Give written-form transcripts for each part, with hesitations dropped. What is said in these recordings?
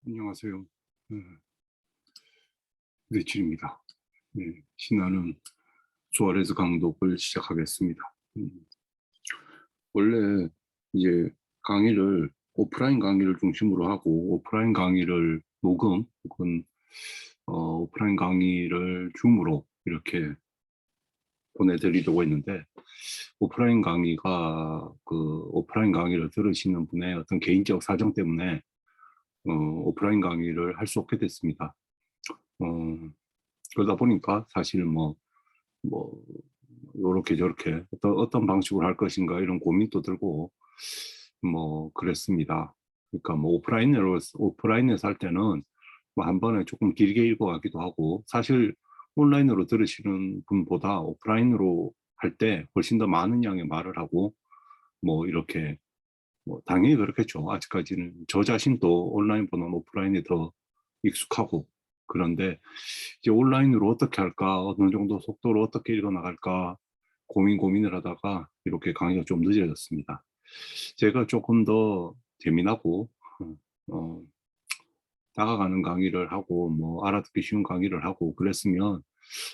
안녕하세요. 류칠입니다. 네, 신나는 수아레즈 강독을 시작하겠습니다. 원래 이제 강의를 오프라인 강의를 중심으로 하고 오프라인 강의를 녹음 혹은 오프라인 강의를 줌으로 이렇게 보내드리려고 했는데 오프라인 강의를 들으시는 분의 어떤 개인적 사정 때문에 오프라인 강의를 할 수 없게 됐습니다. 어, 그러다 보니까 사실 뭐, 요렇게 저렇게 어떤 방식으로 할 것인가 이런 고민도 들고, 그랬습니다. 그러니까 오프라인에서 할 때는 뭐 한 번에 조금 길게 읽어가기도 하고, 사실 온라인으로 들으시는 분보다 오프라인으로 할 때 훨씬 더 많은 양의 말을 하고, 이렇게, 당연히 그렇겠죠. 아직까지는 저 자신도 온라인보다는 오프라인이 더 익숙하고, 그런데 이제 온라인으로 어떻게 할까, 어느 정도 속도로 어떻게 읽어 나갈까 고민을 하다가 이렇게 강의가 좀 늦어졌습니다. 제가 조금 더 재미나고 어, 다가가는 강의를 하고 알아듣기 쉬운 강의를 하고 그랬으면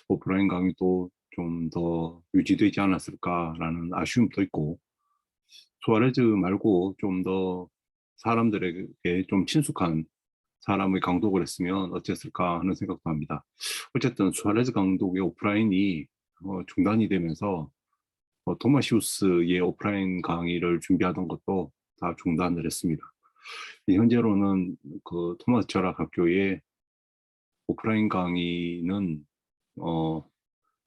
오프라인 강의도 좀 더 유지되지 않았을까라는 아쉬움도 있고, 수아레즈 말고 좀 더 사람들에게 좀 친숙한 사람의 강독을 했으면 어땠을까 하는 생각도 합니다. 어쨌든 수아레즈 강독의 오프라인이 중단이 되면서 토마시우스의 오프라인 강의를 준비하던 것도 다 중단을 했습니다. 현재로는 그 토마스 철학학교의 오프라인 강의는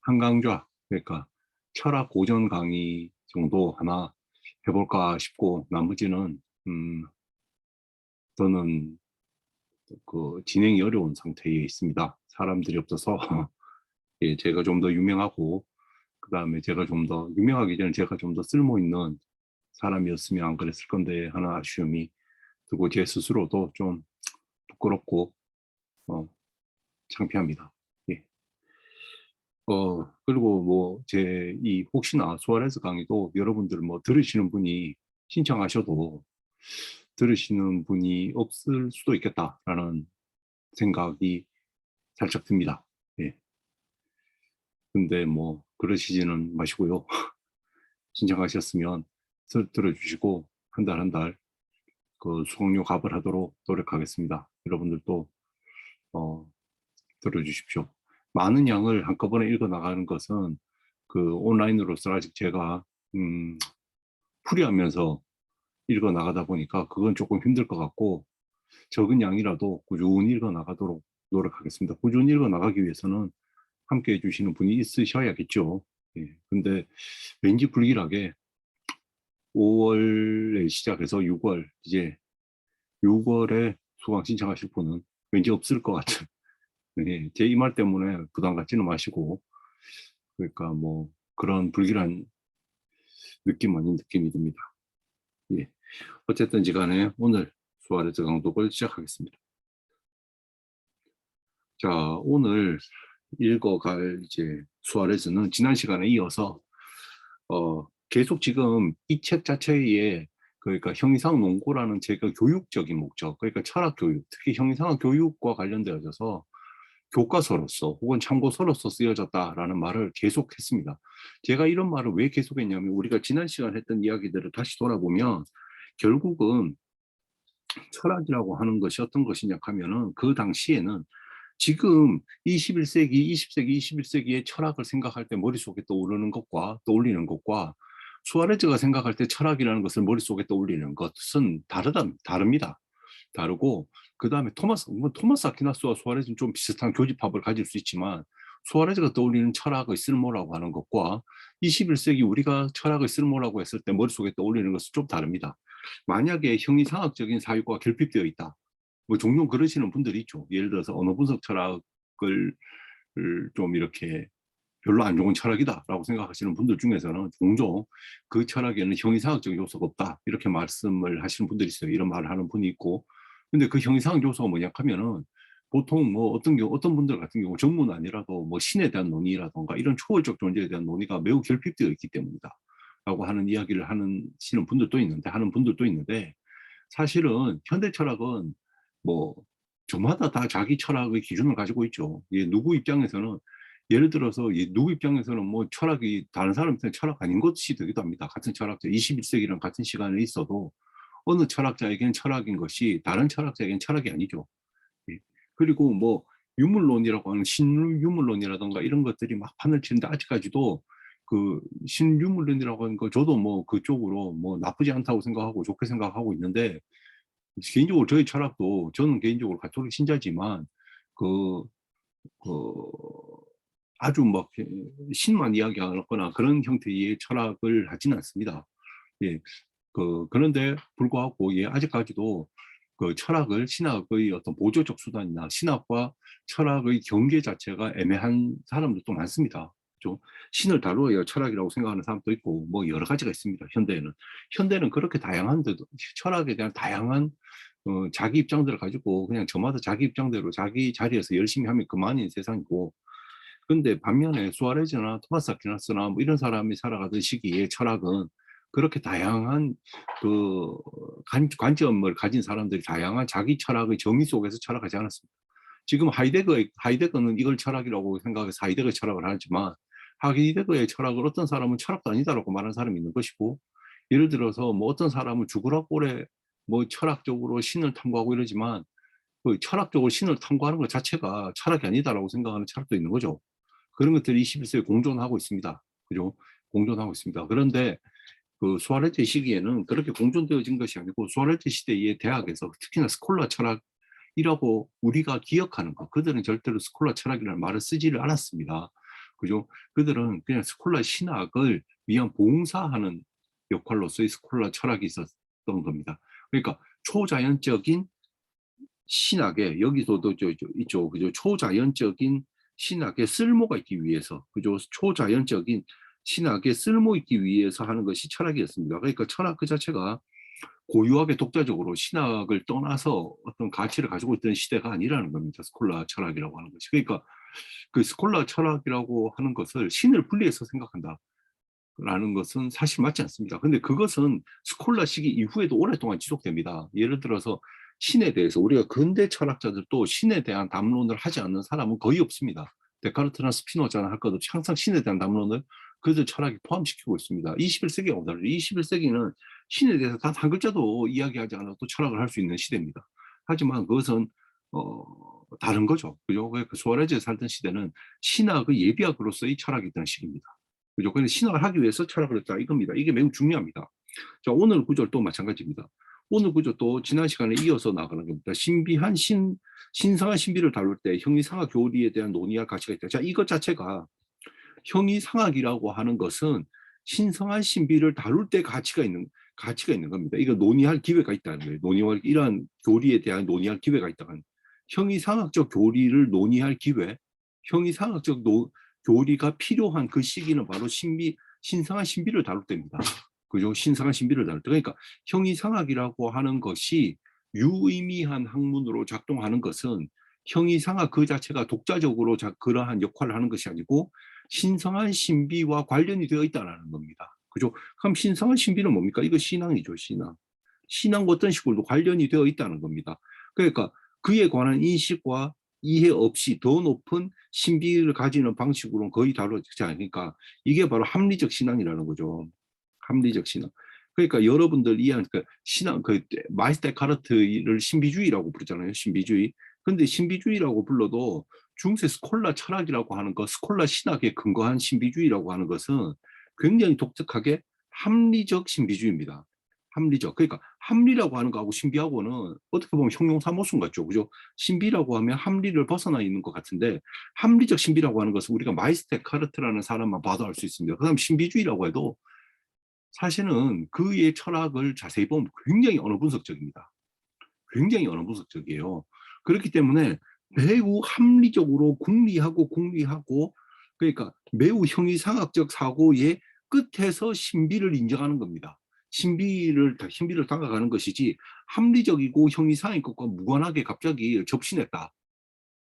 한강좌, 그러니까 철학 고전 강의 정도 하나 해볼까 싶고, 나머지는 저는 그 진행이 어려운 상태에 있습니다. 사람들이 없어서 예, 제가 좀 더 유명하고, 그 다음에 제가 좀 더 유명하기 전에 제가 좀 더 쓸모 있는 사람이었으면 안 그랬을 건데 하는 아쉬움이 들고, 제 스스로도 좀 부끄럽고 창피합니다. 예. 그리고 혹시나 수아레스 강의도 여러분들 들으시는 분이 신청하셔도 들으시는 분이 없을 수도 있겠다라는 생각이 살짝 듭니다. 예. 근데 그러시지는 마시고요. 신청하셨으면 들어주시고 한 달 한 달 그 수강료 값을 하도록 노력하겠습니다. 여러분들도 어, 들어주십시오. 많은 양을 한꺼번에 읽어 나가는 것은 그 온라인으로서 아직 제가 음, 풀이하면서 읽어 나가다 보니까 그건 조금 힘들 것 같고, 적은 양이라도 꾸준히 읽어 나가도록 노력하겠습니다. 꾸준히 읽어 나가기 위해서는 함께 해주시는 분이 있으셔야겠죠. 예. 근데 왠지 불길하게 5월에 시작해서 6월, 이제 6월에 수강 신청하실 분은 왠지 없을 것 같은, 예, 제 이 말 때문에 부담 갖지는 마시고, 그러니까 그런 불길한 느낌 아닌 느낌이 듭니다. 예. 어쨌든지 간에 오늘 수아레즈 강독을 시작하겠습니다. 자, 오늘 읽어갈 이제 수아레즈는 지난 시간에 이어서 계속 지금 이 책 자체에, 그러니까 형이상 논고라는 제가 교육적인 목적, 그러니까 철학 교육, 특히 형이상학 교육과 관련되어져서 교과서로서 혹은 참고서로서 쓰여졌다라는 말을 계속했습니다. 제가 이런 말을 왜 계속했냐면, 우리가 지난 시간 했던 이야기들을 다시 돌아보면 결국은 철학이라고 하는 것이 어떤 것이냐 하면은, 그 당시에는 지금 21세기, 20세기, 21세기의 철학을 생각할 때 머릿속에 떠올리는 것과 수아레즈가 생각할 때 철학이라는 것을 머릿속에 떠올리는 것은 다릅니다. 다르고, 그 다음에 토마스 아퀴나스와 수아레즈는 좀 비슷한 교집합을 가질 수 있지만, 수아레즈가 떠올리는 철학의 쓸모라고 하는 것과 21세기 우리가 철학의 쓸모라고 했을 때 머릿속에 떠올리는 것은 좀 다릅니다. 만약에 형이상학적인 사유가 결핍되어 있다, 종종 그러시는 분들이 있죠. 예를 들어서 언어 분석 철학을 좀 이렇게 별로 안 좋은 철학이다라고 생각하시는 분들 중에서는 종종 그 철학에는 형이상학적 요소가 없다 이렇게 말씀을 하시는 분들이 있어요. 이런 말을 하는 분이 있고, 근데 그 형이상학 요소가 뭐냐 하면은, 보통 어떤 분들 같은 경우 전문 아니라도 신에 대한 논의라던가 이런 초월적 존재에 대한 논의가 매우 결핍되어 있기 때문이다 라고 하는 이야기를 하는 분들도 있는데 사실은 현대 철학은 뭐 저마다 다 자기 철학의 기준을 가지고 있죠. 예, 누구 입장에서는 예를 들어서 누구 입장에서는 뭐 철학이 다른 사람한테는 철학 아닌 것이 되기도 합니다. 같은 철학자 21세기랑 같은 시간에 있어도 어느 철학자에게는 철학인 것이 다른 철학자에게는 철학이 아니죠. 예. 그리고 뭐 유물론이라고 하는 신유물론이라든가 이런 것들이 막 판을 치는데 아직까지도 그 신유물론이라고 하는 거 저도 뭐 그쪽으로 뭐 나쁘지 않다고 생각하고 좋게 생각하고 있는데 개인적으로 저희 철학도 저는 개인적으로 가톨릭 신자지만 그, 그 아주 막 신만 이야기하거나 그런 형태의 철학을 하지는 않습니다. 예. 그런데 불구하고 예, 아직까지도 그 철학을 신학의 어떤 보조적 수단이나 신학과 철학의 경계 자체가 애매한 사람들도 많습니다. 좀 신을 다루어야 철학이라고 생각하는 사람도 있고 뭐 여러 가지가 있습니다. 현대는 그렇게 다양한데도 철학에 대한 다양한 자기 입장들을 가지고 그냥 저마다 자기 입장대로 자기 자리에서 열심히 하면 그만인 세상이고 근데 반면에 수아레즈나 토마스 아퀴나스나 뭐 이런 사람이 살아가던 시기에 철학은 그렇게 다양한 그 관점을 가진 사람들이 다양한 자기 철학의 정의 속에서 철학하지 않았습니다. 지금 하이데거는 이걸 철학이라고 생각해서 하이데거 철학을 하지만 하이데거의 철학을 어떤 사람은 철학도 아니다라고 말하는 사람이 있는 것이고 예를 들어서 뭐 어떤 사람은 죽으라고 오래 뭐 철학적으로 신을 탐구하고 이러지만 그 철학적으로 신을 탐구하는 것 자체가 철학이 아니다라고 생각하는 철학도 있는 거죠. 그런 것들이 21세기에 공존하고 있습니다. 그죠? 공존하고 있습니다. 그런데 그 수아레즈 시기에는 그렇게 공존되어진 것이 아니고 수아레즈 시대의 대학에서 특히나 스콜라 철학이라고 우리가 기억하는 것, 그들은 절대로 스콜라 철학이라는 말을 쓰지를 않았습니다. 그죠? 그들은 그냥 스콜라 신학을 위한 봉사하는 역할로서의 스콜라 철학이 있었던 겁니다. 그러니까 초자연적인 신학에 여기서도 있죠. 그죠? 초자연적인 신학에 쓸모가 있기 위해서, 그죠? 초자연적인 신학에 쓸모 있기 위해서 하는 것이 철학이었습니다. 그러니까 철학 그 자체가 고유하게 독자적으로 신학을 떠나서 어떤 가치를 가지고 있던 시대가 아니라는 겁니다. 스콜라 철학이라고 하는 것이. 그러니까 그 스콜라 철학이라고 하는 것을 신을 분리해서 생각한다. 라는 것은 사실 맞지 않습니다. 근데 그것은 스콜라 시기 이후에도 오랫동안 지속됩니다. 예를 들어서 신에 대해서 우리가 근대 철학자들도 신에 대한 담론을 하지 않는 사람은 거의 없습니다. 데카르트나 스피노자나 할 것 없이 항상 신에 대한 담론을 그들 철학에 포함시키고 있습니다. 21세기하고 다르죠. 21세기는 신에 대해서 단 한 글자도 이야기하지 않아도 철학을 할 수 있는 시대입니다. 하지만 그것은 다른 거죠. 그죠? 그 수아레즈에 살던 시대는 신학의 예비학으로서의 철학이 있던 시기입니다. 그죠? 근데 신학을 하기 위해서 철학을 했다 이겁니다. 이게 매우 중요합니다. 자, 오늘 구절도 마찬가지입니다. 오늘 구절도 지난 시간에 이어서 나가는 겁니다. 신성한 신비를 다룰 때 형이상학 교리에 대한 논의할 가치가 있다. 자, 이것 자체가 형이상학이라고 하는 것은 신성한 신비를 다룰 때 가치가 있는 겁니다. 이거 논의할 기회가 있다는 거예요. 이러한 교리에 대한 논의할 기회가 있다는 형이상학적 교리를 논의할 기회, 형이상학적 교리가 필요한 그 시기는 바로 신성한 신비를 다룰 때입니다. 그죠? 신성한 신비를 다룰 때. 그러니까 형이상학이라고 하는 것이 유의미한 학문으로 작동하는 것은 형이상학 그 자체가 독자적으로 그러한 역할을 하는 것이 아니고 신성한 신비와 관련이 되어 있다는 겁니다. 그죠? 그럼 신성한 신비는 뭡니까? 이거 신앙이죠, 신앙. 신앙과 어떤 식으로도 관련이 되어 있다는 겁니다. 그러니까 그에 관한 인식과 이해 없이 더 높은 신비를 가지는 방식으로는 거의 다루어지지 않으니까 이게 바로 합리적 신앙이라는 거죠. 합리적 신앙. 그러니까 여러분들 이해하는 그 신앙, 마이스터 카르트를 신비주의라고 부르잖아요. 신비주의. 근데 신비주의라고 불러도 중세 스콜라 철학이라고 하는 것, 스콜라 신학에 근거한 신비주의라고 하는 것은 굉장히 독특하게 합리적 신비주의입니다. 합리적. 그러니까 합리라고 하는 거하고 신비하고는 어떻게 보면 형용사모순 같죠. 그죠? 신비라고 하면 합리를 벗어나 있는 것 같은데 합리적 신비라고 하는 것은 우리가 마이스터 카르트라는 사람만 봐도 알 수 있습니다. 그다음 신비주의라고 해도 사실은 그의 철학을 자세히 보면 굉장히 언어 분석적입니다. 굉장히 언어 분석적이에요. 그렇기 때문에 매우 합리적으로 궁리하고 그러니까 매우 형이상학적 사고의 끝에서 신비를 인정하는 겁니다. 신비를 다가가는 것이지 합리적이고 형이상의 것과 무관하게 갑자기 접신했다.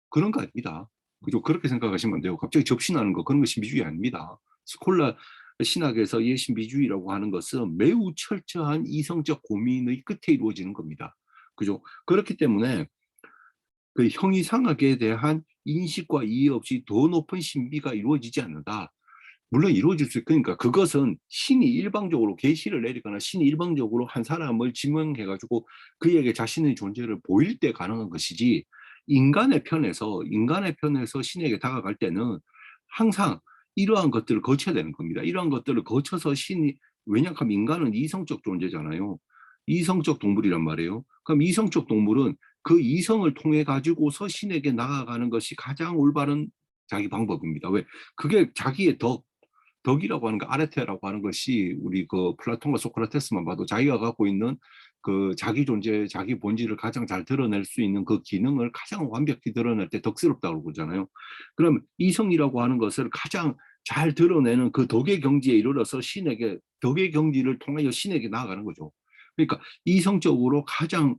그런 거 아닙니다. 그죠? 그렇게 생각하시면 안 돼요. 갑자기 접신하는 거 그런 거 신비주의 아닙니다. 스콜라 신학에서 이 신비주의라고 하는 것은 매우 철저한 이성적 고민의 끝에 이루어지는 겁니다. 그죠? 그렇기 때문에 그 형이상학에 대한 인식과 이해 없이 더 높은 신비가 이루어지지 않는다. 물론 이루어질 수 있으니까 그것은 신이 일방적으로 계시를 내리거나 신이 일방적으로 한 사람을 지명해가지고 그에게 자신의 존재를 보일 때 가능한 것이지, 인간의 편에서 신에게 다가갈 때는 항상 이러한 것들을 거쳐야 되는 겁니다. 이러한 것들을 거쳐서 신이, 왜냐하면 인간은 이성적 존재잖아요. 이성적 동물이란 말이에요. 그럼 이성적 동물은 그 이성을 통해 가지고서 신에게 나아가는 것이 가장 올바른 자기 방법입니다. 왜? 그게 자기의 덕이라고 하는 거, 아레테라고 하는 것이 우리 그 플라톤과 소크라테스만 봐도 자기가 갖고 있는 그 자기 존재, 자기 본질을 가장 잘 드러낼 수 있는 그 기능을 가장 완벽히 드러낼 때 덕스럽다고 그러잖아요. 그럼 이성이라고 하는 것을 가장 잘 드러내는 그 덕의 경지에 이르러서 신에게, 덕의 경지를 통하여 신에게 나아가는 거죠. 그러니까 이성적으로 가장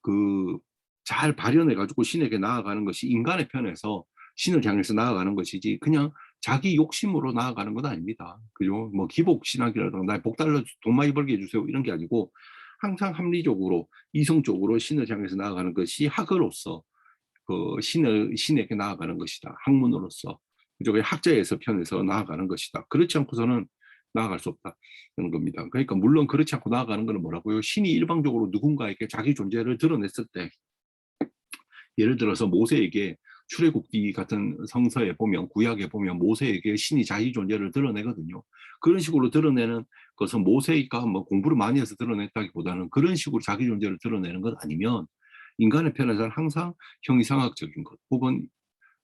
그 잘 발현해 가지고 신에게 나아가는 것이 인간의 편에서 신을 향해서 나아가는 것이지, 그냥 자기 욕심으로 나아가는 건 아닙니다. 그죠? 뭐 기복 신학이라든가 나복 달러 돈 많이 벌게 해주세요 이런 게 아니고, 항상 합리적으로 이성적으로 신을 향해서 나아가는 것이 학으로서 그 신에게 나아가는 것이다. 학문으로서 그죠? 학자에서 편에서 나아가는 것이다. 그렇지 않고서는 나아갈 수 없다는 겁니다. 그러니까 물론 그렇지 않고 나아가는 것은 뭐라고요? 신이 일방적으로 누군가에게 자기 존재를 드러냈을 때, 예를 들어서 모세에게, 출애굽기 같은 성서에 보면, 구약에 보면 모세에게 신이 자기 존재를 드러내거든요. 그런 식으로 드러내는 것은 모세가 뭐 공부를 많이 해서 드러냈다기보다는 그런 식으로 자기 존재를 드러내는 것 아니면, 인간의 편에서는 항상 형이상학적인 것 혹은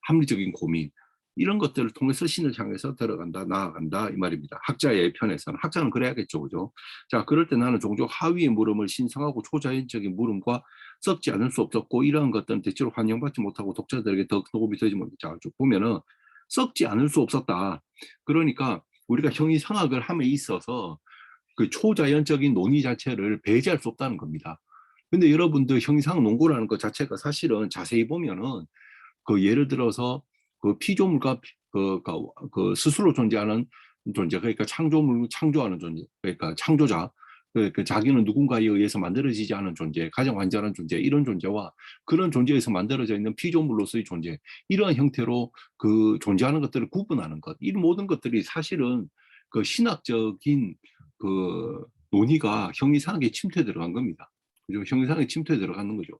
합리적인 고민, 이런 것들을 통해서 신을 향해서 들어간다, 나아간다 이 말입니다. 학자의 편에서는. 학자는 그래야겠죠, 그죠? 자, 그럴 때 나는 종종 하위의 물음을 신성하고 초자연적인 물음과 썩지 않을 수 없었고, 이러한 것들은 대체로 환영받지 못하고 독자들에게 더 도움이 되지 못했다. 자, 쭉 보면은 썩지 않을 수 없었다. 그러니까 우리가 형이상학을 함에 있어서 그 초자연적인 논의 자체를 배제할 수 없다는 겁니다. 근데 여러분들 형이상학 논고라는 것 자체가 사실은 자세히 보면은 그 예를 들어서 그 피조물과 그 스스로 존재하는 존재, 그러니까 창조물, 창조하는 존재, 그러니까 창조자, 그 자기는 누군가에 의해서 만들어지지 않은 존재, 가장 완전한 존재, 이런 존재와 그런 존재에서 만들어져 있는 피조물로서의 존재, 이러한 형태로 그 존재하는 것들을 구분하는 것, 이 모든 것들이 사실은 그 신학적인 그 논의가 형이상학에 침투해 들어간 겁니다. 그죠? 형이상학에 침투해 들어가는 거죠.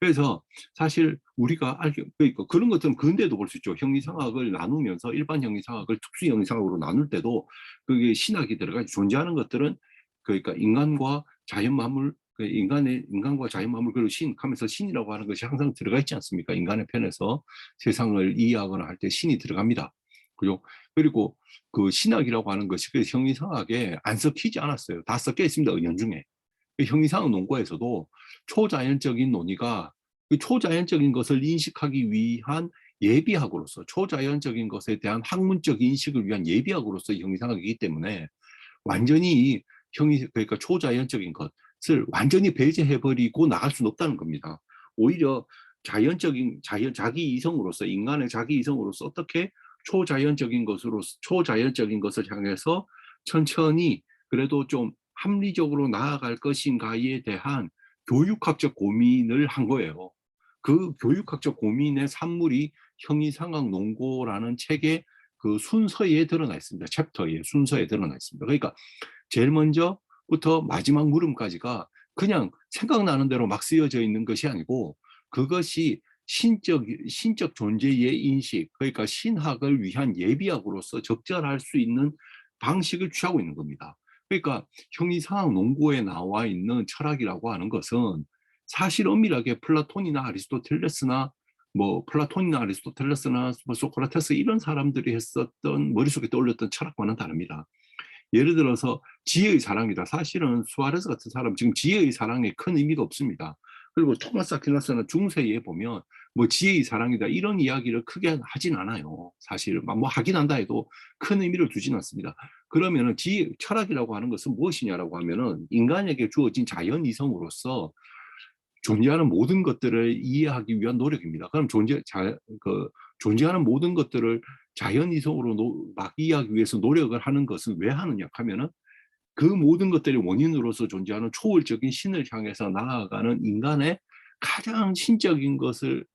그래서 사실 우리가 알게, 그러니까 그런 것들은 근대도 볼 수 있죠. 형이상학을 나누면서 일반 형이상학을 특수 형이상학으로 나눌 때도 그게 신학이 들어가 존재하는 것들은, 그러니까 인간과 자연 만물, 인간과 자연 만물, 그리고 신 하면서 신이라고 하는 것이 항상 들어가 있지 않습니까? 인간의 편에서 세상을 이해하거나 할 때 신이 들어갑니다. 그죠? 그리고 그 신학이라고 하는 것이 그 형이상학에 안 섞이지 않았어요. 다 섞여 있습니다. 은연중에. 형이상학 논거에서도 초자연적인 논의가 그 초자연적인 것을 인식하기 위한 예비학으로서, 초자연적인 것에 대한 학문적 인식을 위한 예비학으로서 형이상학이기 때문에 완전히 그러니까 초자연적인 것을 완전히 배제해버리고 나갈 수는 없다는 겁니다. 오히려 자기 이성으로서, 인간의 자기 이성으로서 어떻게 초자연적인 것을 향해서 천천히 그래도 좀 합리적으로 나아갈 것인가에 대한 교육학적 고민을 한 거예요. 그 교육학적 고민의 산물이 형이상학 논고라는 책의 그 순서에 드러나 있습니다. 챕터의 순서에 드러나 있습니다. 그러니까 제일 먼저부터 마지막 물음까지가 그냥 생각나는 대로 막 쓰여져 있는 것이 아니고, 그것이 신적 존재의 인식, 그러니까 신학을 위한 예비학으로서 적절할 수 있는 방식을 취하고 있는 겁니다. 그러니까 형이상학 논고에 나와 있는 철학이라고 하는 것은 사실 엄밀하게 플라톤이나 아리스토텔레스나 뭐 소크라테스 이런 사람들이 했었던, 머릿속에 떠올렸던 철학과는 다릅니다. 예를 들어서 지혜의 사랑이다. 사실은 수아레스 같은 사람 지금 지혜의 사랑에 큰 의미가 없습니다. 그리고 토마스 아퀴나스는 중세에 보면 뭐 지혜의 사랑이다 이런 이야기를 크게 하진 않아요. 사실 뭐 하긴 한다 해도 큰 의미를 두진 않습니다. 그러면은 철학이라고 하는 것은 무엇이냐라고 하면은 인간에게 주어진 자연 이성으로서 존재하는 모든 것들을 이해하기 위한 노력입니다. 그럼 존재하는 모든 것들을 자연이성으로 막 이해하기 위해서 노력을 하는 것은 왜 하느냐 하면은 그 모든 것들이 원인으로서 존재하는 초월적인 신을 향해서 나아가는 인간의 가장 신적인 것을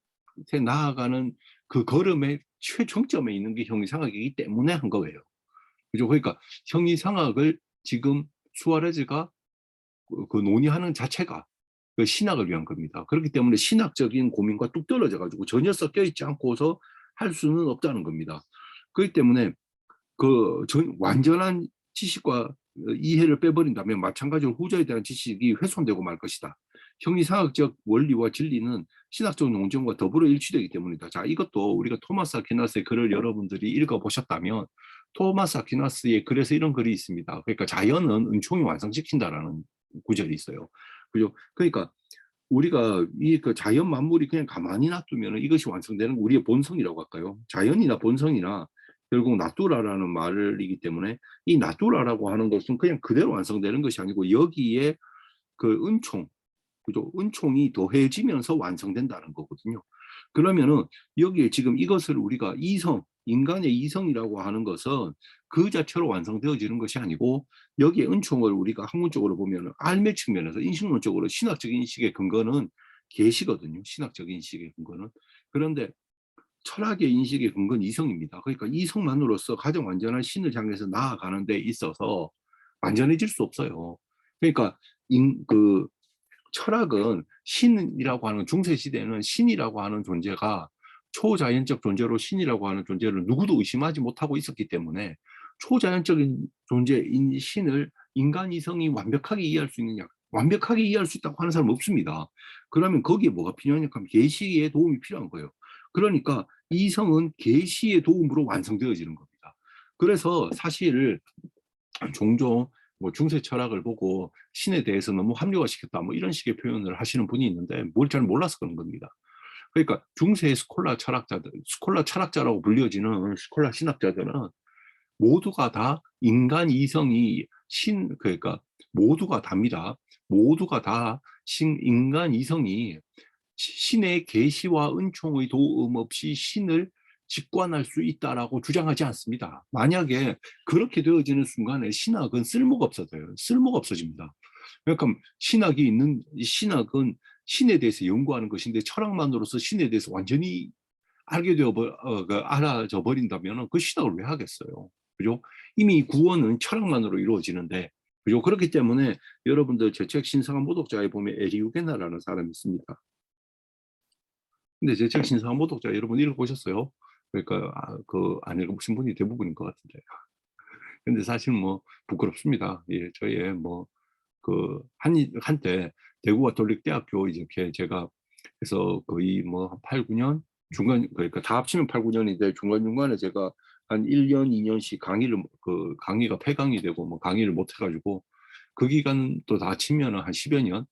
나아가는 그 걸음의 최종점에 있는 게 형이상학이기 때문에 한 거예요. 그죠? 그러니까 형이상학을 지금 수아레즈가 그 논의하는 자체가 그 신학을 위한 겁니다. 그렇기 때문에 신학적인 고민과 뚝 떨어져 가지고 전혀 섞여 있지 않고서 할 수는 없다는 겁니다. 그렇기 때문에 그 완전한 지식과 이해를 빼버린다면 마찬가지로 후자에 대한 지식이 훼손되고 말 것이다. 형이상학적 원리와 진리는 신학적 논증과 더불어 일치되기 때문이다. 자, 이것도 우리가 토마스 아퀴나스의 글을 여러분들이 읽어보셨다면 토마스 아퀴나스의 글에서 이런 글이 있습니다. 그러니까 자연은 은총이 완성시킨다라는 구절이 있어요. 그죠? 그러니까 우리가 이 그 자연 만물이 그냥 가만히 놔두면 이것이 완성되는 우리의 본성이라고 할까요? 자연이나 본성이나 결국 나뚜라라는 말이기 때문에 이 나뚜라라고 하는 것은 그냥 그대로 완성되는 것이 아니고 여기에 그 은총, 그죠? 은총이 더해지면서 완성된다는 거거든요. 그러면은 여기에 지금 이것을 우리가 이성, 인간의 이성이라고 하는 것은 그 자체로 완성되어지는 것이 아니고 여기에 은총을 우리가 학문적으로 보면 알매 측면에서 인식론적으로 신학적 인식의 근거는 계시거든요. 신학적 인식의 근거는. 그런데 철학의 인식의 근거는 이성입니다. 그러니까 이성만으로서 가장 완전한 신을 향해서 나아가는 데 있어서 완전해질 수 없어요. 그러니까 그 철학은 신이라고 하는 중세 시대에는 신이라고 하는 존재가 초자연적 존재로 신이라고 하는 존재를 누구도 의심하지 못하고 있었기 때문에 초자연적인 존재인 신을 인간 이성이 완벽하게 이해할 수 있느냐? 완벽하게 이해할 수 있다고 하는 사람은 없습니다. 그러면 거기에 뭐가 필요하냐 하면 계시의 도움이 필요한 거예요. 그러니까 이성은 계시의 도움으로 완성되어지는 겁니다. 그래서 사실 종종 뭐 중세 철학을 보고 신에 대해서 너무 합리화시켰다 뭐 이런 식의 표현을 하시는 분이 있는데 뭘 잘 몰라서 그런 겁니다. 그러니까 중세의 스콜라 철학자들, 스콜라 철학자라고 불려지는 스콜라 신학자들은 모두가 다 인간 이성이 그러니까 모두가 답니다. 모두가 다 인간 이성이 신의 계시와 은총의 도움 없이 신을 직관할 수 있다라고 주장하지 않습니다. 만약에 그렇게 되어지는 순간에 신학은 쓸모가 없어져요. 쓸모가 없어집니다. 그러니까 신학은 신에 대해서 연구하는 것인데 철학만으로서 신에 대해서 완전히 알아져 버린다면 그 신학을 왜 하겠어요? 그죠? 이미 구원은 철학만으로 이루어지는데, 그죠? 그렇기 때문에 여러분들 제 책 신성한 모독자에 보면 에리우게나라는 사람이 있습니다. 근데 제 책 신성한 모독자 여러분 읽어보셨어요? 그러니까 안 읽어보신 분이 대부분인 것 같은데. 근데 사실 뭐 부끄럽습니다. 예, 저의 뭐 그 한때 대구 가톨릭대학교 이렇게 제가 그래서 거의 뭐 한 8, 9년 중간 그러니까 다 합치면 8, 9년인데 중간중간에 제가 한 1년, 2년씩 강의가 폐강이 되고 뭐 강의를 못 해가지고 그 기간 또 다 치면은 한 10여 년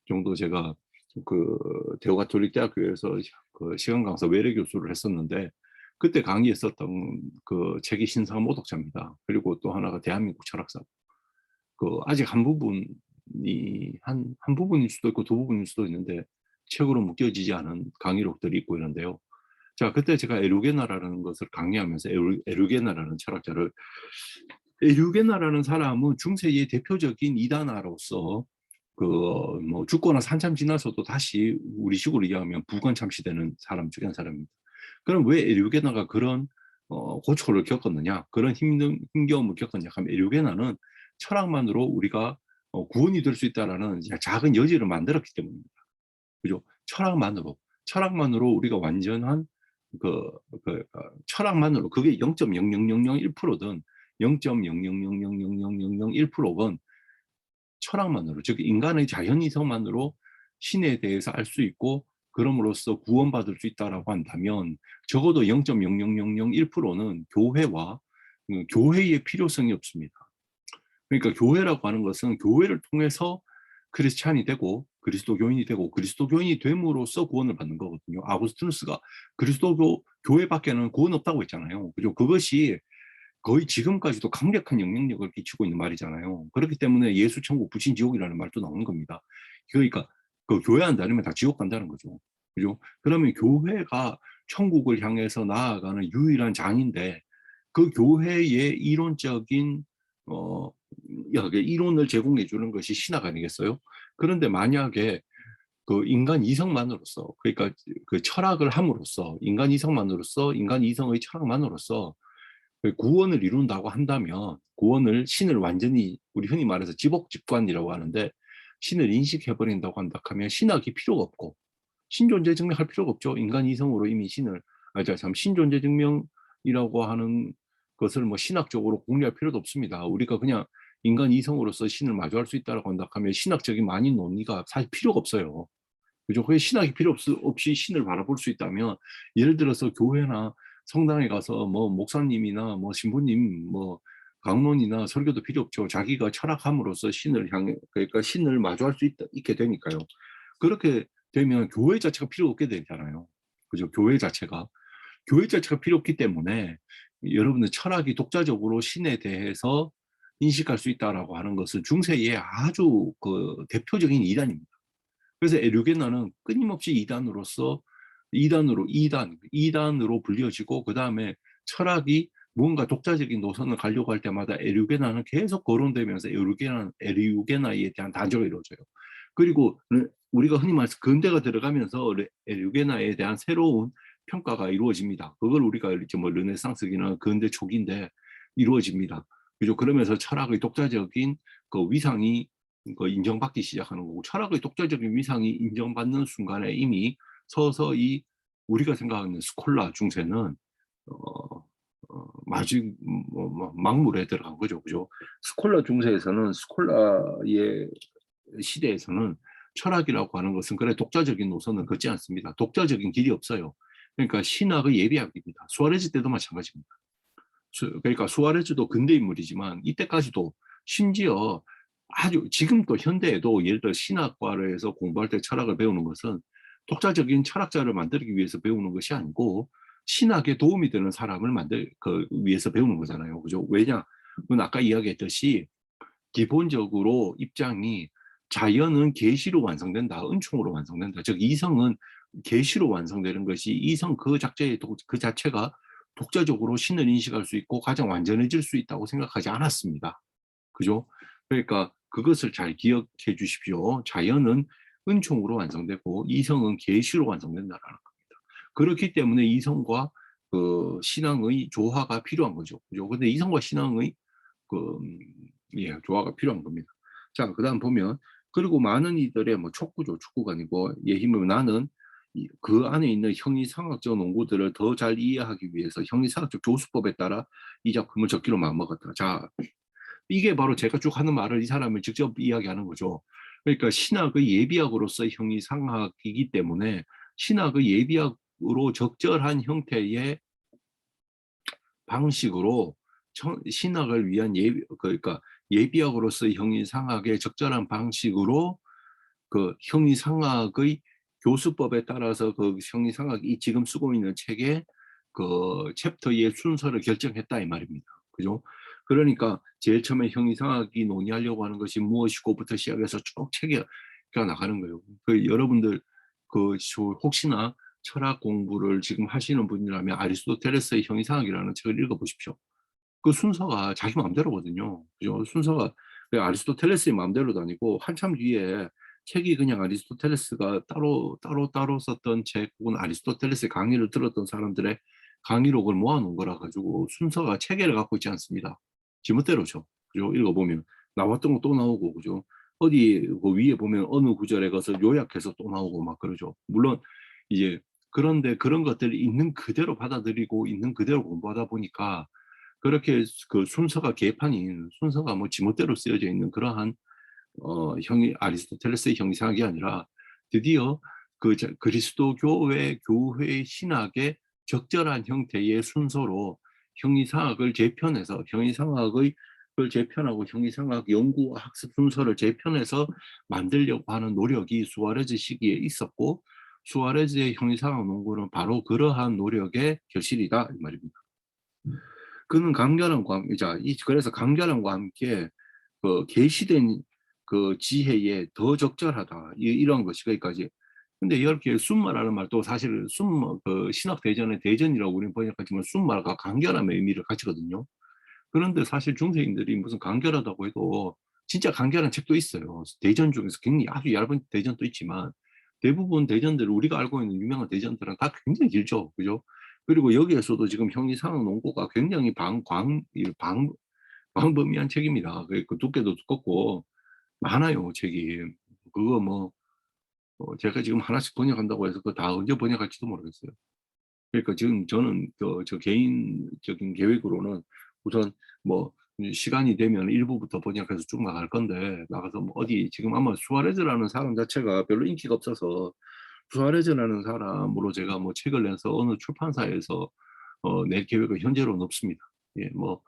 정도 제가 그 대구 가톨릭대학교에서 그 시간 강사 외래 교수를 했었는데 그때 강의했었던 그 책이 신성한 모독자입니다. 그리고 또 하나가 대한민국 철학사. 그 아직 한 부분이 한 부분일 수도 있고 두 부분일 수도 있는데 책으로 묶여지지 않은 강의록들이 있고 이런데요. 자, 그때 제가 에루게나라는 것을 강의하면서 에루게나라는 철학자를 에루게나라는 사람은 중세의 대표적인 이단아로서 그 뭐 죽거나 한참 지나서도 다시 우리식으로 이해하면 부관 참시되는 사람 중에 한 사람입니다. 그럼 왜 에류게나가 그런 고초를 겪었느냐, 그런 힘겨움을 겪었냐 하면 에류게나는 철학만으로 우리가 구원이 될 수 있다라는 작은 여지를 만들었기 때문입니다. 그죠? 철학만으로 우리가 완전한 철학만으로 그게 0.00001%든 0.0000001%건 철학만으로, 즉 인간의 자연이성만으로 신에 대해서 알 수 있고 그럼으로써 구원받을 수 있다라고 한다면 적어도 0.00001%는 교회와 교회의 필요성이 없습니다. 그러니까 교회라고 하는 것은 교회를 통해서 크리스찬이 되고 그리스도교인이 되고 그리스도교인이 됨으로써 구원을 받는 거거든요. 아구스티누스가 그리스도교 교회밖에는 구원 없다고 했잖아요. 그죠? 그것이 거의 지금까지도 강력한 영향력을 끼치고 있는 말이잖아요. 그렇기 때문에 예수 천국 부친 지옥이라는 말도 나오는 겁니다. 그러니까 그 교회 안 다니면 다 지옥 간다는 거죠. 그죠? 그러면 교회가 천국을 향해서 나아가는 유일한 장인데 그 교회의 이론적인 이론을 제공해 주는 것이 신학 아니겠어요? 그런데 만약에 그 인간 이성만으로서, 그러니까 그 철학을 함으로써, 인간 이성만으로서, 인간 이성의 철학만으로서 그 구원을 이룬다고 한다면, 구원을, 신을 완전히 우리 흔히 말해서 지복직관이라고 하는데, 신을 인식해버린다고 한다 하면 신학이 필요가 없고, 신존재 증명할 필요가 없죠. 인간 이성으로 이미 신을, 참, 신존재 증명이라고 하는 것을 뭐 신학적으로 공략할 필요도 없습니다. 우리가 그냥 인간 이성으로서 신을 마주할 수 있다고 한다 하면 신학적인 많은 논의가 사실 필요가 없어요. 그죠? 그게 신학이 필요 없이 신을 바라볼 수 있다면, 예를 들어서 교회나 성당에 가서 뭐 목사님이나 뭐 신부님, 뭐 강론이나 설교도 필요 없죠. 자기가 철학함으로써 신을 향해, 그러니까 신을 마주할 수 있게 되니까요. 그렇게 되면 교회 자체가 필요 없게 되잖아요. 그죠? 교회 자체가 필요 없기 때문에 여러분들 철학이 독자적으로 신에 대해서 인식할 수 있다라고 하는 것은 중세의 아주 그 대표적인 이단입니다. 그래서 에류게나는 끊임없이 이단으로 불려지고, 그 다음에 철학이 뭔가 독자적인 노선을 가려고 할 때마다 에류게나는 계속 거론되면서 에류게나에 대한 단절이 이루어져요. 그리고 우리가 흔히 말해서 근대가 들어가면서 에류게나에 대한 새로운 평가가 이루어집니다. 그걸 우리가 이제 뭐 르네상스기나 근대 초기인데 이루어집니다. 그죠? 그러면서 철학의 독자적인 그 위상이 그 인정받기 시작하는 거고, 철학의 독자적인 위상이 인정받는 순간에 이미 서서히 우리가 생각하는 스콜라 중세는 마지 막물에 들어간 거죠, 그죠? 스콜라 중세에서는, 스콜라의 시대에서는 철학이라고 하는 것은 그래 독자적인 노선을 걷지 않습니다. 독자적인 길이 없어요. 그러니까 신학의 예비학입니다. 수아레즈 때도 마찬가지입니다. 그러니까 수아레즈도 근대 인물이지만 이때까지도 심지어 아주 지금도 현대에도 예를 들어 신학과를 해서 공부할 때 철학을 배우는 것은 독자적인 철학자를 만들기 위해서 배우는 것이 아니고 신학에 도움이 되는 사람을 위해서 배우는 거잖아요. 그죠? 왜냐? 그건 아까 이야기했듯이 기본적으로 입장이 자연은 계시로 완성된다, 은총으로 완성된다. 즉 이성은 계시로 완성되는 것이, 이성 그 자체가 독자적으로 신을 인식할 수 있고 가장 완전해질 수 있다고 생각하지 않았습니다. 그죠? 그러니까 그것을 잘 기억해 주십시오. 자연은 은총으로 완성되고 이성은 계시로 완성된다라는 겁니다. 그렇기 때문에 이성과 그 신앙의 조화가 필요한 거죠. 그죠? 근데 이성과 신앙의 그 조화가 필요한 겁니다. 자, 그다음 보면, 그리고 많은 이들의 뭐 촉구죠. 축구가 아니고 예힘은, 나는 그 안에 있는 형이상학적 논구들을 더 잘 이해하기 위해서 형이상학적 교수법에 따라 이 작품을 적기로 마음먹었다. 자, 이게 바로 제가 쭉 하는 말을 이 사람을 직접 이야기하는 거죠. 그러니까 신학의 예비학으로서의 형이상학이기 때문에 신학의 예비학으로 적절한 형태의 방식으로 신학을 위한 그러니까 예비학으로서의 형이상학의 적절한 방식으로 그 형이상학의 교수법에 따라서 그 형이상학이 지금 쓰고 있는 책의 그 챕터의 순서를 결정했다 이 말입니다. 그죠? 그러니까 제일 처음에 형이상학이 논의하려고 하는 것이 무엇이고부터 시작해서 쭉 책이 나가는 거예요. 그 여러분들 그 혹시나 철학 공부를 지금 하시는 분이라면 아리스토텔레스의 형이상학이라는 책을 읽어보십시오. 그 순서가 자기 마음대로거든요. 그죠? 순서가 아리스토텔레스의 마음대로도 아니고 한참 뒤에 책이 그냥 아리스토텔레스가 따로 썼던 책, 혹은 아리스토텔레스의 강의를 들었던 사람들의 강의록을 모아놓은 거라 가지고 순서가 체계를 갖고 있지 않습니다. 지멋대로죠. 그죠? 읽어보면 나왔던 거 또 나오고, 그죠? 어디 그 위에 보면 어느 구절에 가서 요약해서 또 나오고 막 그러죠. 물론 이제 그런데 그런 것들을 있는 그대로 받아들이고 있는 그대로 공부하다 보니까 그렇게 그 순서가 뭐 지멋대로 쓰여져 있는 그러한 아리스토텔레스의 형이상학이 아니라 드디어 그리스도교회 교회의 신학의 적절한 형태의 순서로 형이상학을 재편하고 형이상학 연구와 학습 순서를 재편해서 만들려고 하는 노력이 수아레즈 시기에 있었고, 수아레즈의 형이상학 논구는 바로 그러한 노력의 결실이다 이 말입니다. 그는 그래서 간결함과 함께 그 계시된 그 지혜에 더 적절하다 이런 것이 거기까지. 근데 이렇게 순말하는 말도 사실 그 신학 대전의 대전이라고 우리는 번역하지만 순말과 간결함의 의미를 가지거든요. 그런데 사실 중세인들이 무슨 간결하다고 해도 진짜 간결한 책도 있어요. 대전 중에서 굉장히 아주 얇은 대전도 있지만 대부분 대전들 우리가 알고 있는 유명한 대전들은 다 굉장히 길죠. 그죠? 그리고 여기에서도 지금 형이상학 논고가 굉장히 광범위한 책입니다. 그 두께도 두껍고 많아요, 책이. 그거 뭐 제가 지금 하나씩 번역한다고 해서 그거 다 언제 번역할지도 모르겠어요. 그러니까 지금 저는 저 개인적인 계획으로는 우선 뭐 시간이 되면 일부부터 번역해서 쭉 나갈 건데, 나가서 뭐 어디 지금 아마 수아레즈라는 사람 자체가 별로 인기가 없어서, 수아레즈라는 사람으로 제가 뭐 책을 내서 어느 출판사에서 낼 계획은 현재로는 없습니다. 예, 뭐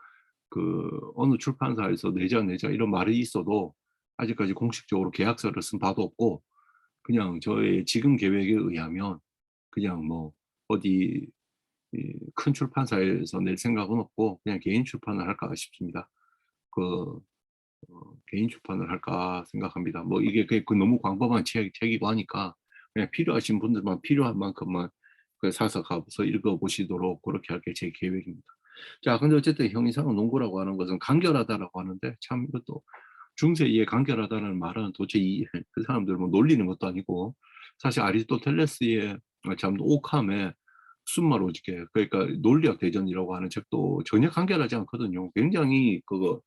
어느 출판사에서 내자 이런 말이 있어도 아직까지 공식적으로 계약서를 쓴 바도 없고, 그냥 저의 지금 계획에 의하면 그냥 뭐 어디 큰 출판사에서 낼 생각은 없고 그냥 개인 출판을 할까 싶습니다. 그 개인 출판을 할까 생각합니다. 뭐 이게 너무 광범한 책이고 하니까 그냥 필요하신 분들만 필요한 만큼만 사서 가서 읽어보시도록 그렇게 할 게 제 계획입니다. 자, 근데 어쨌든 형이상은 농구라고 하는 것은 간결하다라고 하는데, 참 이것도 중세에 간결하다는 말은 도대체 그 사람들 뭐 놀리는 것도 아니고, 사실 아리스토텔레스의 참 오캄의 순말 오지게, 그러니까 논리학 대전이라고 하는 책도 전혀 간결하지 않거든요. 굉장히 그거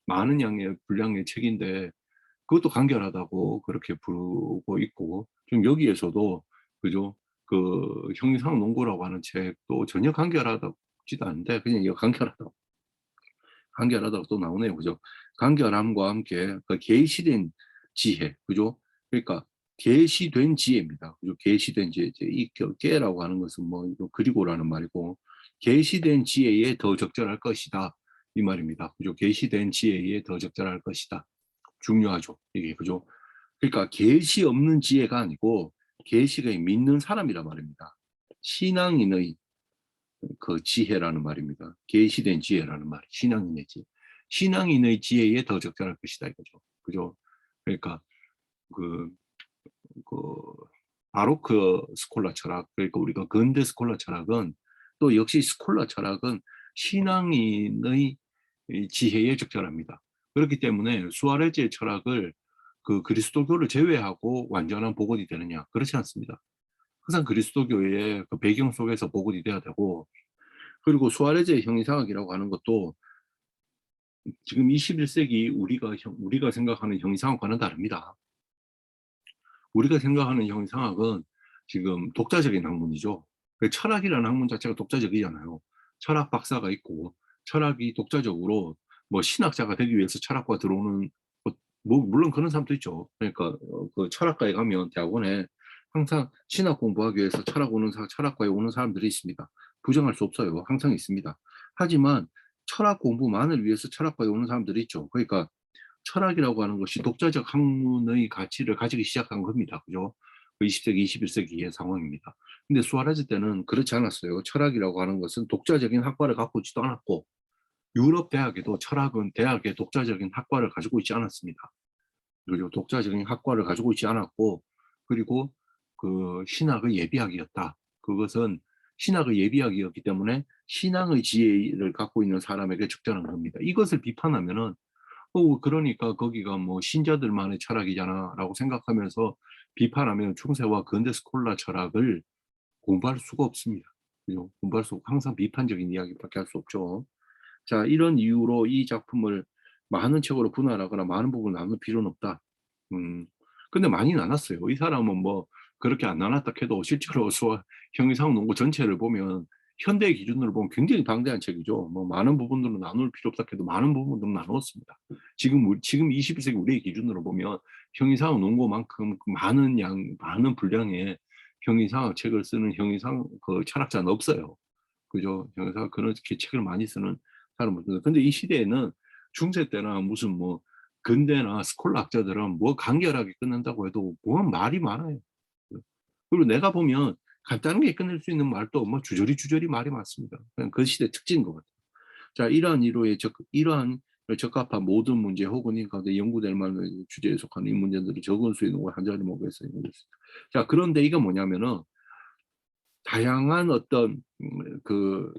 많은 양의 분량의 책인데 그것도 간결하다고 그렇게 부르고 있고, 지금 여기에서도 그죠? 형이상 농구라고 하는 책도 전혀 간결하지도 않은데 그냥 이거 간결하다고 또 나오네요. 그죠? 간결함과 함께 계시된 지혜. 그죠? 그러니까 계시된 지혜입니다. 그죠? 계시된 지혜. 이제 계라고 하는 것은 뭐 이거 그리고라는 말이고, 계시된 지혜에 더 적절할 것이다. 이 말입니다. 그죠? 계시된 지혜에 더 적절할 것이다. 중요하죠. 이게. 그죠? 그러니까 계시 없는 지혜가 아니고 계시가 믿는 사람이란 말입니다. 신앙인의 지혜라는 말입니다. 계시된 지혜라는 말, 신앙인의 지혜. 신앙인의 지혜에 더 적절할 것이다 이거죠. 그죠? 그러니까 그, 그 바로크 스콜라 철학, 그러니까 우리가 근대 스콜라 철학은 또 역시 스콜라 철학은 신앙인의 지혜에 적절합니다. 그렇기 때문에 수아레즈의 철학을 그리스도교를 제외하고 완전한 복원이 되느냐? 그렇지 않습니다. 항상 그리스도교의 배경 속에서 복원이 돼야 되고, 그리고 수아레즈의 형이상학이라고 하는 것도 지금 21세기 우리가 생각하는 형이상학과는 다릅니다. 우리가 생각하는 형이상학은 지금 독자적인 학문이죠. 철학이라는 학문 자체가 독자적이잖아요. 철학 박사가 있고 철학이 독자적으로 뭐 신학자가 되기 위해서 철학과 들어오는 뭐 물론 그런 사람도 있죠. 그러니까 그 철학과에 가면 대학원에 항상 신학 공부하기 위해서 철학과에 오는 사람들이 있습니다. 부정할 수 없어요. 항상 있습니다. 하지만 철학 공부만을 위해서 철학과에 오는 사람들이 있죠. 그러니까 철학이라고 하는 것이 독자적 학문의 가치를 가지기 시작한 겁니다. 그죠? 20세기, 21세기의 상황입니다. 근데 수아레즈 때는 그렇지 않았어요. 철학이라고 하는 것은 독자적인 학과를 갖고 있지도 않았고, 유럽 대학에도 철학은 대학의 독자적인 학과를 가지고 있지 않았습니다. 그리고 독자적인 학과를 가지고 있지 않았고, 그리고 신학의 예비학이었다. 그것은 신학의 예비학이었기 때문에 신앙의 지혜를 갖고 있는 사람에게 적절한 겁니다. 이것을 비판하면은 그러니까 거기가 뭐 신자들만의 철학이잖아라고 생각하면서 비판하면 중세와 근대 스콜라 철학을 공부할 수가 없습니다. 그죠? 공부할 수 없고 항상 비판적인 이야기밖에 할 수 없죠. 자, 이런 이유로 이 작품을 많은 책으로 분할하거나 많은 부분을 나눌 필요는 없다. 음, 근데 많이 나눴어요. 이 사람은 뭐 그렇게 안 나눴다 해도 실제로 형이상 농구 전체를 보면 현대 기준으로 보면 굉장히 방대한 책이죠. 뭐 많은 부분들은 나눌 필요 없다 해도 많은 부분들은 나누었습니다. 지금 21세기 우리의 기준으로 보면 형이상 농구만큼 많은 분량의 형이상 책을 쓰는 형이상 철학자는 없어요. 그죠? 형이상 그렇게 책을 많이 쓰는 사람은 없어요. 근데 이 시대에는 중세 때나 무슨 뭐 근대나 스콜라 학자들은 뭐 간결하게 끝낸다고 해도 뭐 말이 많아요. 그리고 내가 보면 간단하게 끝낼 수 있는 말도 뭐 주저리 말이 많습니다. 그냥 그 시대 특징인 것 같아요. 자, 이러한 적합한 모든 문제 혹은 이 가운데 연구될 만한 주제에 속한 이 문제들을 적을 수 있는 걸 한 자리 모아서 연구했습니다. 자, 그런데 이게 뭐냐면은 다양한 어떤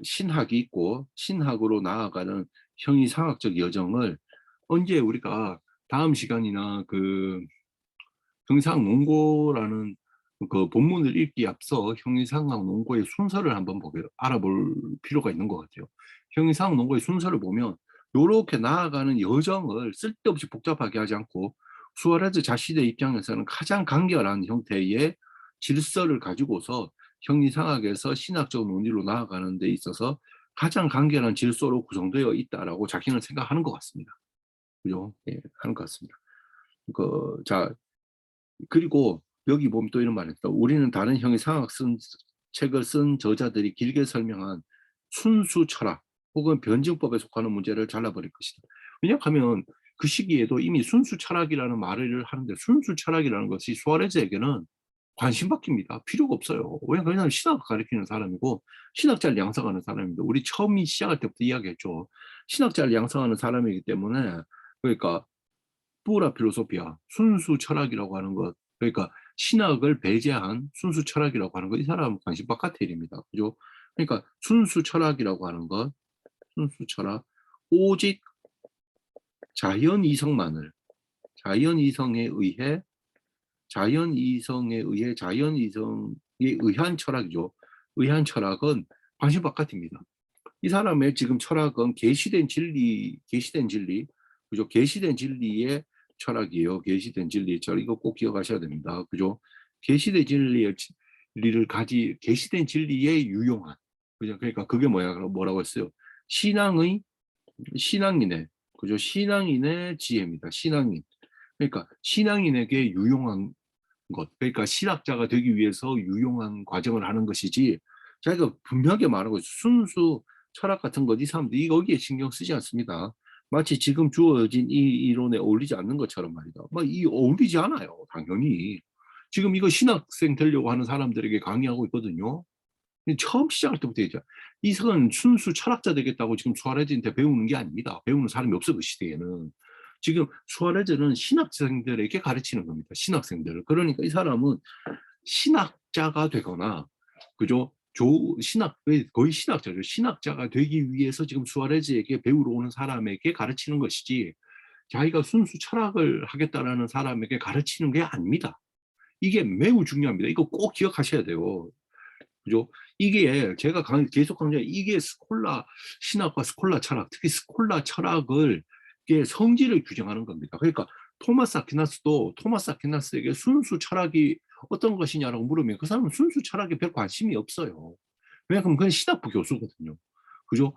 신학이 있고 신학으로 나아가는 형이상학적 여정을 언제 우리가 다음 시간이나 형이상학 논고라는 그 본문을 읽기 앞서 형이상학 논고의 순서를 한번 알아볼 필요가 있는 것 같아요. 형이상학 논고의 순서를 보면 요렇게 나아가는 여정을 쓸데없이 복잡하게 하지 않고 수아레즈 자신의 입장에서는 가장 간결한 형태의 질서를 가지고서 형이상학에서 신학적 논리로 나아가는 데 있어서 가장 간결한 질서로 구성되어 있다라고 자기는 생각하는 것 같습니다. 그죠? 예, 하는 것 같습니다. 자, 그리고 여기 보면 또 이런 말이 있다. 우리는 다른 형이상학 책을 쓴 저자들이 길게 설명한 순수 철학 혹은 변증법에 속하는 문제를 잘라버릴 것이다. 왜냐하면 그 시기에도 이미 순수 철학이라는 말을 하는데 순수 철학이라는 것이 수아레즈에게는 관심 바뀝니다. 필요가 없어요. 왜냐하면 신학을 가르치는 사람이고 신학자를 양성하는 사람입니다. 우리 처음 시작할 때부터 이야기했죠. 신학자를 양성하는 사람이기 때문에 그러니까 뿌라 필로소피아 순수 철학이라고 하는 것 그러니까 신학을 배제한 순수 철학이라고 하는 것 이 사람은 관심 바깥의 일입니다. 그죠? 그러니까 순수 철학이라고 하는 것 순수 철학 오직 자연 이성만을 자연 이성에 의해 자연 이성에 의한 철학이죠. 의한 철학은 관심 바깥입니다. 이 사람의 지금 철학은 계시된 진리, 그죠? 계시된 진리의 철학이에요. 계시된 진리의 철학. 이거 꼭 기억하셔야 됩니다. 그죠? 계시된 계시된 진리의 유용한. 그죠? 그러니까 그게 뭐라고 했어요? 신앙인의, 그죠? 신앙인의 지혜입니다. 신앙인. 그러니까 신앙인에게 유용한 것. 그러니까 신학자가 되기 위해서 유용한 과정을 하는 것이지 자기가 분명하게 말하고 있어요. 순수 철학 같은 것 이 사람들이 거기에 신경 쓰지 않습니다. 마치 지금 주어진 이 이론에 어울리지 않는 것처럼 말이다. 이 어울리지 않아요. 당연히. 지금 이거 신학생 되려고 하는 사람들에게 강의하고 있거든요. 처음 시작할 때부터 얘기죠. 이석은 순수 철학자 되겠다고 지금 수아레즈한테 배우는 게 아닙니다. 배우는 사람이 없어 그 시대에는. 지금 수아레즈는 신학생들에게 가르치는 겁니다. 신학생들을. 그러니까 이 사람은 신학자가 되거나 그죠? 거의 신학자죠. 신학자가 되기 위해서 지금 수아레즈에게 배우러 오는 사람에게 가르치는 것이지 자기가 순수 철학을 하겠다라는 사람에게 가르치는 게 아닙니다. 이게 매우 중요합니다. 이거 꼭 기억하셔야 돼요. 그죠? 이게 제가 계속 강조해 이게 스콜라 신학과 스콜라 철학, 특히 스콜라 철학을 이게 성질을 규정하는 겁니다. 그러니까 토마스 아퀴나스에게 순수 철학이 어떤 것이냐라고 물으면 그 사람은 순수 철학에 별 관심이 없어요. 왜냐하면 그건 신학부 교수거든요. 그죠?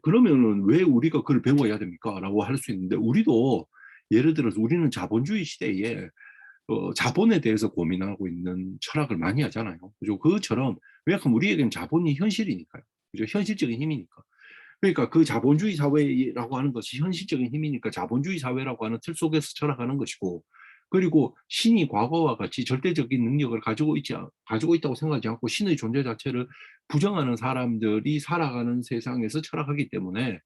그러면은 왜 우리가 그걸 배워야 됩니까? 라고 할 수 있는데 우리도 예를 들어서 우리는 자본주의 시대에 자본에 대해서 고민하고 있는 철학을 많이 하잖아요. 그죠? 그것처럼, 왜냐하면 우리에게는 자본이 현실이니까요. 그죠? 현실적인 힘이니까. 그러니까 그 자본주의 사회라고 하는 것이 현실적인 힘이니까 자본주의 사회라고 하는 틀 속에서 철학하는 것이고, 그리고 신이 과거와 같이 절대적인 능력을 가지고 있다고 생각하지 않고 신의 존재 자체를 부정하는 사람들이 살아가는 세상에서 철학하기 때문에,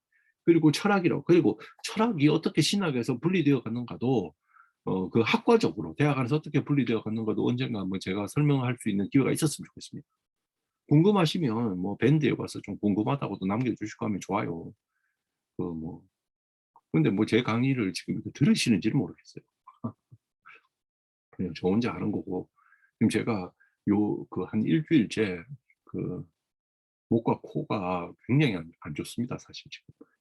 그리고 철학이 어떻게 신학에서 분리되어 갔는가도 그 학과적으로 대학 안에서 어떻게 분리되어 갔는가도 언젠가 한번 제가 설명할 수 있는 기회가 있었으면 좋겠습니다. 궁금하시면 뭐 밴드에 와서 좀 궁금하다고도 남겨주시고 하면 좋아요. 뭐 근데 뭐 제 강의를 지금 들으시는지는 모르겠어요. 그냥 저 혼자 하는 거고 지금 제가 한 일주일째 그 목과 코가 굉장히 안 좋습니다. 사실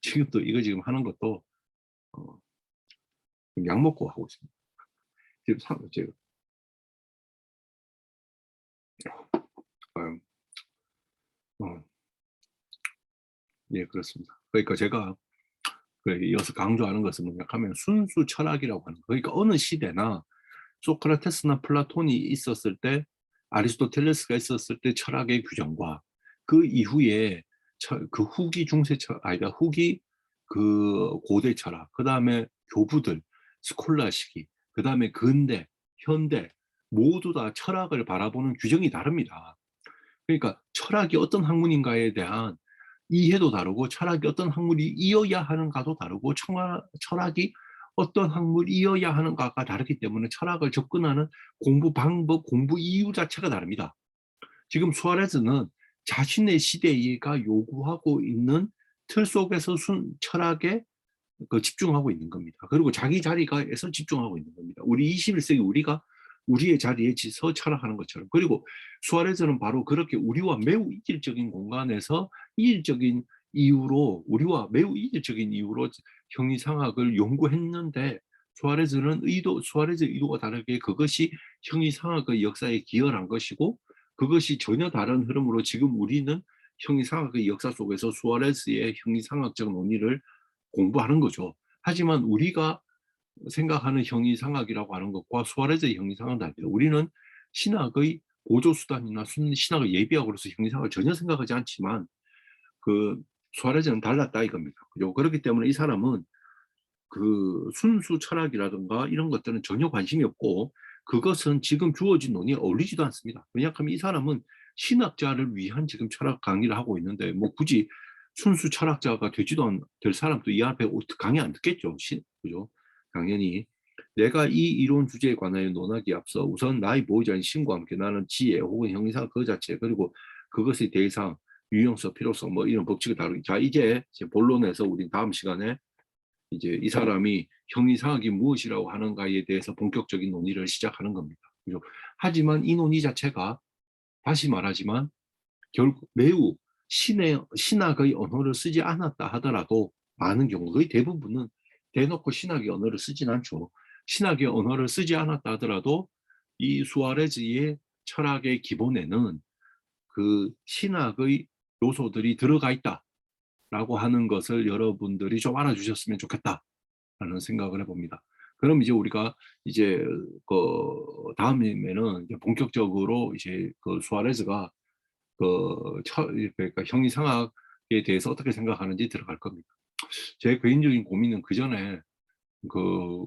지금도 이거 지금 하는 것도 어, 약 먹고 하고 있습니다. 지금 제가 어, 어, 예 그렇습니다. 그러니까 제가 이어서 강조하는 것은 뭐냐 하면 순수 철학이라고 하는 거. 그러니까 어느 시대나 소크라테스나 플라톤이 있었을 때 아리스토텔레스가 있었을 때 철학의 규정과 그 이후에 그 후기 중세 철학 아니다 후기 그 고대 철학 그다음에 교부들 스콜라 시기 그다음에 근대 현대 모두 다 철학을 바라보는 규정이 다릅니다. 그러니까 철학이 어떤 학문인가에 대한 이해도 다르고 철학이 어떤 학문이어야 하는가도 다르고 철학이 어떤 학문이어야 하는가가 다르기 때문에 철학을 접근하는 공부 방법, 공부 이유 자체가 다릅니다. 지금 수아레즈는 자신의 시대가 요구하고 있는 틀 속에서 철학에 집중하고 있는 겁니다. 그리고 자기 자리가에서 집중하고 있는 겁니다. 우리 21세기 우리가 우리의 자리에 서 철학하는 것처럼. 그리고 수아레즈는 바로 그렇게 우리와 매우 이질적인 공간에서 이질적인 이유로 우리와 매우 이질적인 이유로 형이상학을 연구했는데 수아레즈의 의도와 다르게 그것이 형이상학의 역사에 기여한 것이고 그것이 전혀 다른 흐름으로 지금 우리는 형이상학의 역사 속에서 수아레즈의 형이상학적 논의를 공부하는 거죠. 하지만 우리가 생각하는 형이상학이라고 하는 것과 수아레즈의 형이상학은 다릅니다. 우리는 신학의 보조수단이나 신학의 예비학으로서 형이상학을 전혀 생각하지 않지만 그 수아레즈는 달랐다 이겁니다. 그죠? 그렇기 때문에 이 사람은 그 순수 철학이라든가 이런 것들은 전혀 관심이 없고 그것은 지금 주어진 논의에 어울리지도 않습니다. 왜냐하면 이 사람은 신학자를 위한 지금 철학 강의를 하고 있는데 뭐 굳이 순수 철학자가 될 사람도 이 앞에 강의 안 듣겠죠. 그죠? 당연히 내가 이 이론 주제에 관하여 논하기에 앞서 우선 나의 보호자인 신과 함께 나는 지혜 혹은 형이상 그 자체 그리고 그것의 대상, 유용성, 필요성 뭐 이런 법칙을 다루기. 자 이제 본론에서 우리 다음 시간에 이제 이 사람이 형이상학이 무엇이라고 하는가에 대해서 본격적인 논의를 시작하는 겁니다. 그죠? 하지만 이 논의 자체가 다시 말하지만 결국 매우 신학의 언어를 쓰지 않았다 하더라도 많은 경우 거의 대부분은 대놓고 신학의 언어를 쓰진 않죠. 신학의 언어를 쓰지 않았다 하더라도 이 수아레즈의 철학의 기본에는 그 신학의 요소들이 들어가 있다라고 하는 것을 여러분들이 좀 알아주셨으면 좋겠다라는 생각을 해봅니다. 그럼 이제 우리가 이제 그 다음에는 이제 본격적으로 이제 그 수아레즈가 그러니까 형이상학에 대해서 어떻게 생각하는지 들어갈 겁니다. 제 개인적인 고민은 그 전에 그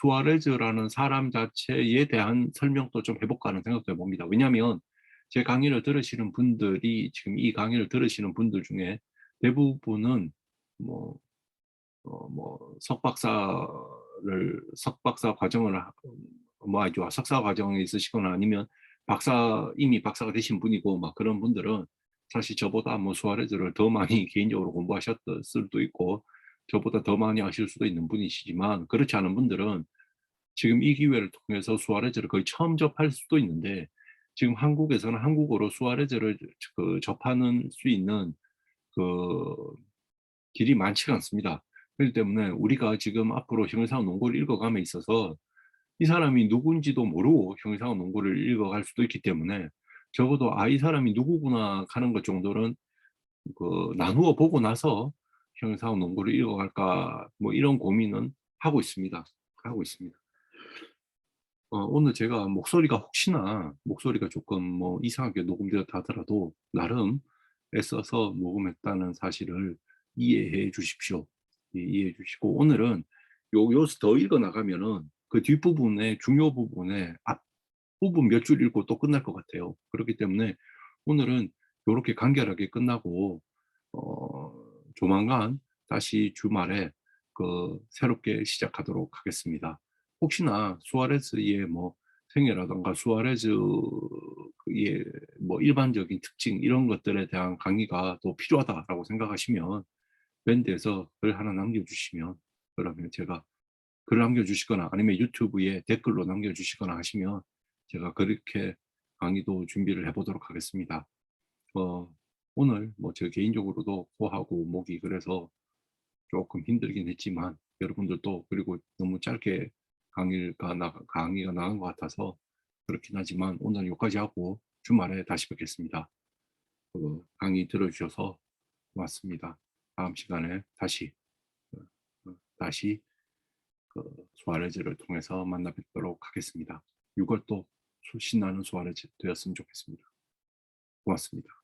수아레즈라는 사람 자체에 대한 설명도 좀 해볼까 하는 생각도 해봅니다. 왜냐하면 제 강의를 들으시는 분들이 지금 이 강의를 들으시는 분들 중에 대부분은 뭐, 석박사 과정을 뭐 아주 석사 과정에 있으시거나 아니면 이미 박사가 되신 분이고 막 그런 분들은 사실 저보다 뭐 수아레즈를 더 많이 개인적으로 공부하셨을 수도 있고 저보다 더 많이 아실 수도 있는 분이시지만 그렇지 않은 분들은 지금 이 기회를 통해서 수아레즈를 거의 처음 접할 수도 있는데 지금 한국에서는 한국어로 수아레즈를 접하는 수 있는 그 길이 많지가 않습니다. 그렇기 때문에 우리가 지금 앞으로 형일상 논고를 읽어감에 있어서 이 사람이 누군지도 모르고 형이상학 논고를 읽어갈 수도 있기 때문에 적어도 이 사람이 누구구나 하는 것 정도는 나누어 보고 나서 형이상학 논고를 읽어갈까 뭐 이런 고민은 하고 있습니다. 하고 있습니다. 오늘 제가 목소리가 조금 뭐 이상하게 녹음되었다 하더라도 나름 애써서 녹음했다는 사실을 이해해 주십시오. 이해해 주시고 오늘은 요서 더 읽어 나가면은 그 뒷부분에 중요 부분에 앞부분 몇 줄 읽고 또 끝날 것 같아요. 그렇기 때문에 오늘은 요렇게 간결하게 끝나고 조만간 다시 주말에 새롭게 시작하도록 하겠습니다. 혹시나 수아레즈의 뭐 생애라든가 수아레즈의 뭐 일반적인 특징 이런 것들에 대한 강의가 또 필요하다라고 생각하시면 밴드에서 글 하나 남겨주시면 그러면 제가 글 남겨주시거나 아니면 유튜브에 댓글로 남겨주시거나 하시면 제가 그렇게 강의도 준비를 해보도록 하겠습니다. 오늘 뭐 저 개인적으로도 코하고 목이 그래서 조금 힘들긴 했지만 여러분들도 그리고 너무 짧게 강의가 나간 것 같아서 그렇긴 하지만 오늘 여기까지 하고 주말에 다시 뵙겠습니다. 강의 들어주셔서 고맙습니다. 다음 시간에 다시 수아레즈를 통해서 만나 뵙도록 하겠습니다. 6월 또 신나는 수아레즈 되었으면 좋겠습니다. 고맙습니다.